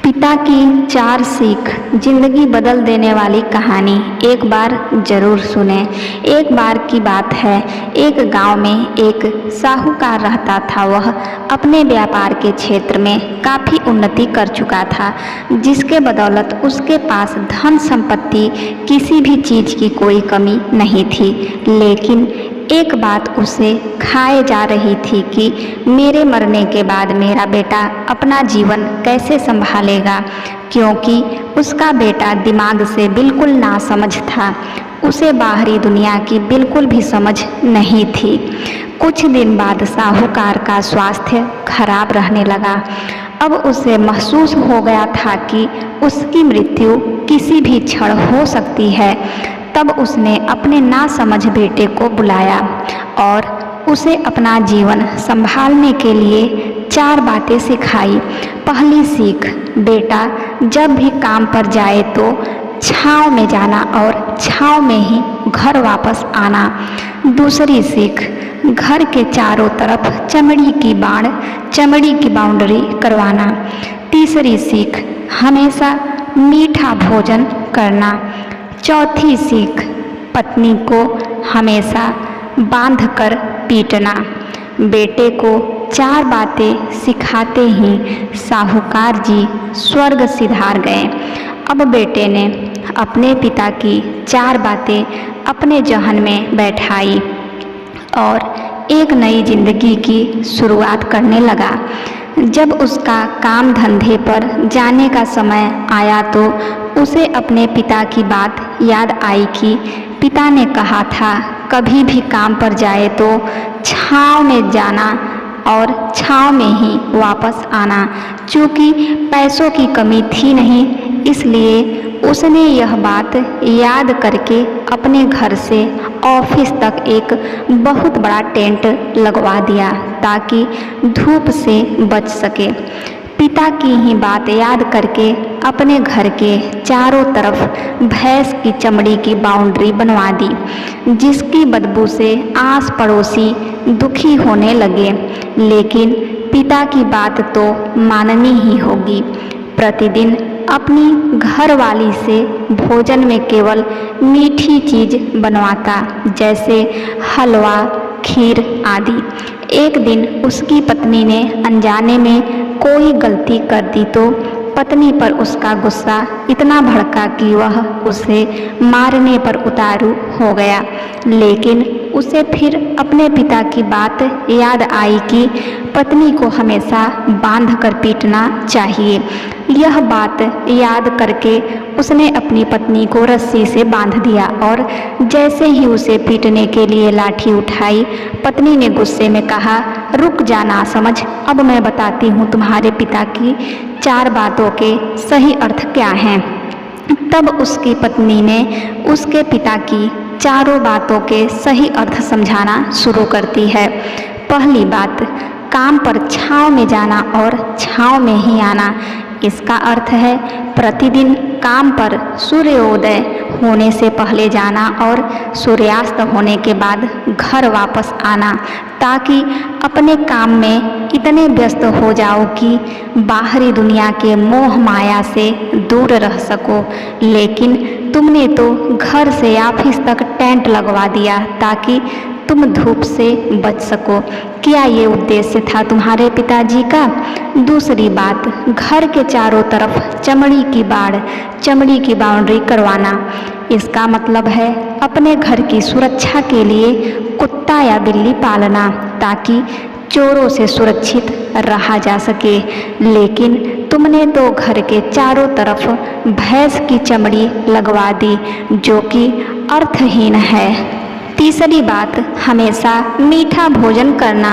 पिता की 4 सीख जिंदगी बदल देने वाली कहानी एक बार जरूर सुने। एक बार की बात है, एक गांव में एक साहूकार रहता था। वह अपने व्यापार के क्षेत्र में काफ़ी उन्नति कर चुका था, जिसके बदौलत उसके पास धन संपत्ति किसी भी चीज़ की कोई कमी नहीं थी। लेकिन एक बात उसे खाए जा रही थी कि मेरे मरने के बाद मेरा बेटा अपना जीवन कैसे संभालेगा, क्योंकि उसका बेटा दिमाग से बिल्कुल नासमझ था। उसे बाहरी दुनिया की बिल्कुल भी समझ नहीं थी। कुछ दिन बाद साहूकार का स्वास्थ्य खराब रहने लगा। अब उसे महसूस हो गया था कि उसकी मृत्यु किसी भी क्षण हो सकती है। तब उसने अपने नासमझ बेटे को बुलाया और उसे अपना जीवन संभालने के लिए 4 बातें सिखाई। पहली सीख, बेटा जब भी काम पर जाए तो छाँव में जाना और छाँव में ही घर वापस आना। दूसरी सीख, घर के चारों तरफ चमड़ी की बाउंड्री करवाना। तीसरी सीख, हमेशा मीठा भोजन करना। चौथी सीख, पत्नी को हमेशा बांधकर पीटना। बेटे को 4 बातें सिखाते ही साहूकार जी स्वर्ग सिधार गए। अब बेटे ने अपने पिता की 4 बातें अपने जहन में बैठाई और एक नई जिंदगी की शुरुआत करने लगा। जब उसका काम धंधे पर जाने का समय आया तो उसे अपने पिता की बात याद आई कि पिता ने कहा था कभी भी काम पर जाए तो छाँव में जाना और छाँव में ही वापस आना। चूँकि पैसों की कमी थी नहीं, इसलिए उसने यह बात याद करके अपने घर से ऑफिस तक एक बहुत बड़ा टेंट लगवा दिया ताकि धूप से बच सके। पिता की ही बात याद करके अपने घर के चारों तरफ भैंस की चमड़ी की बाउंड्री बनवा दी, जिसकी बदबू से आस पड़ोसी दुखी होने लगे। लेकिन पिता की बात तो माननी ही होगी। प्रतिदिन अपनी घरवाली से भोजन में केवल मीठी चीज़ बनवाता, जैसे हलवा, खीर आदि। एक दिन उसकी पत्नी ने अनजाने में कोई गलती कर दी तो पत्नी पर उसका गुस्सा इतना भड़का कि वह उसे मारने पर उतारू हो गया। लेकिन उसे फिर अपने पिता की बात याद आई कि पत्नी को हमेशा बांध कर पीटना चाहिए। यह बात याद करके उसने अपनी पत्नी को रस्सी से बांध दिया और जैसे ही उसे पीटने के लिए लाठी उठाई, पत्नी ने गुस्से में कहा, रुक जा नासमझ, अब मैं बताती हूँ तुम्हारे पिता की 4 बातों के सही अर्थ क्या हैं। तब उसकी पत्नी ने उसके पिता की 4 बातों के सही अर्थ समझाना शुरू करती है। पहली बात, काम पर छाँव में जाना और छाँव में ही आना। इसका अर्थ है प्रतिदिन काम पर सूर्योदय होने से पहले जाना और सूर्यास्त होने के बाद घर वापस आना, ताकि अपने काम में इतने व्यस्त हो जाओ कि बाहरी दुनिया के मोह माया से दूर रह सको। लेकिन तुमने तो घर से ऑफिस तक टेंट लगवा दिया ताकि तुम धूप से बच सको। क्या ये उद्देश्य था तुम्हारे पिताजी का? दूसरी बात, घर के चारों तरफ चमड़ी की बाउंड्री करवाना। इसका मतलब है अपने घर की सुरक्षा के लिए कुत्ता या बिल्ली पालना, ताकि चोरों से सुरक्षित रहा जा सके। लेकिन तुमने तो घर के चारों तरफ भैंस की चमड़ी लगवा दी, जो कि अर्थहीन है। तीसरी बात, हमेशा मीठा भोजन करना।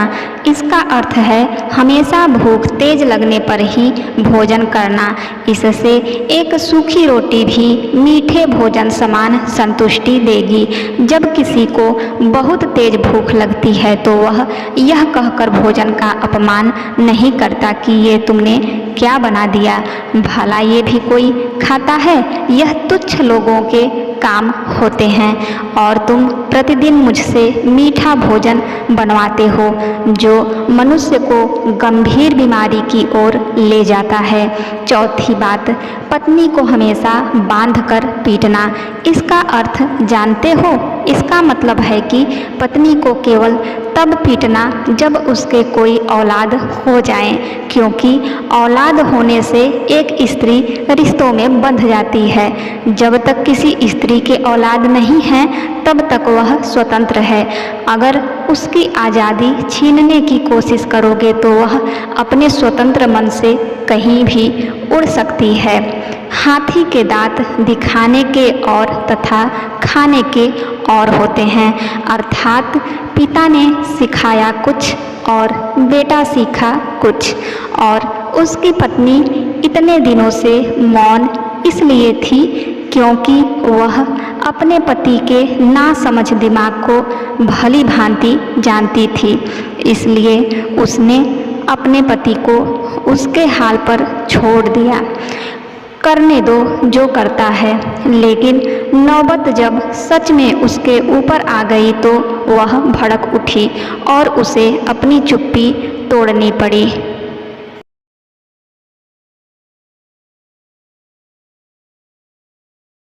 इसका अर्थ है हमेशा भूख तेज लगने पर ही भोजन करना। इससे एक सूखी रोटी भी मीठे भोजन समान संतुष्टि देगी। जब किसी को बहुत तेज भूख लगती है तो वह यह कहकर भोजन का अपमान नहीं करता कि ये तुमने क्या बना दिया, भला ये भी कोई खाता है। यह तुच्छ लोगों के काम होते हैं और तुम प्रतिदिन मुझसे मीठा भोजन बनवाते हो जो मनुष्य को गंभीर बीमारी की ओर ले जाता है। चौथी बात, पत्नी को हमेशा बांधकर पीटना। इसका अर्थ जानते हो? इसका मतलब है कि पत्नी को केवल तब पीटना जब उसके कोई औलाद हो जाए, क्योंकि औलाद होने से एक स्त्री रिश्तों में बंध जाती है। जब तक किसी स्त्री के औलाद नहीं है तब तक वह स्वतंत्र है। अगर उसकी आज़ादी छीनने की कोशिश करोगे तो वह अपने स्वतंत्र मन से कहीं भी उड़ सकती है। हाथी के दांत दिखाने के और तथा खाने के और होते हैं, अर्थात पिता ने सिखाया कुछ और बेटा सीखा कुछ। और उसकी पत्नी इतने दिनों से मौन इसलिए थी क्योंकि वह अपने पति के नासमझ दिमाग को भली भांति जानती थी। इसलिए उसने अपने पति को उसके हाल पर छोड़ दिया। करने दो जो करता है, लेकिन नौबत जब सच में उसके ऊपर आ गई तो वह भड़क उठी और उसे अपनी चुप्पी तोड़नी पड़ी।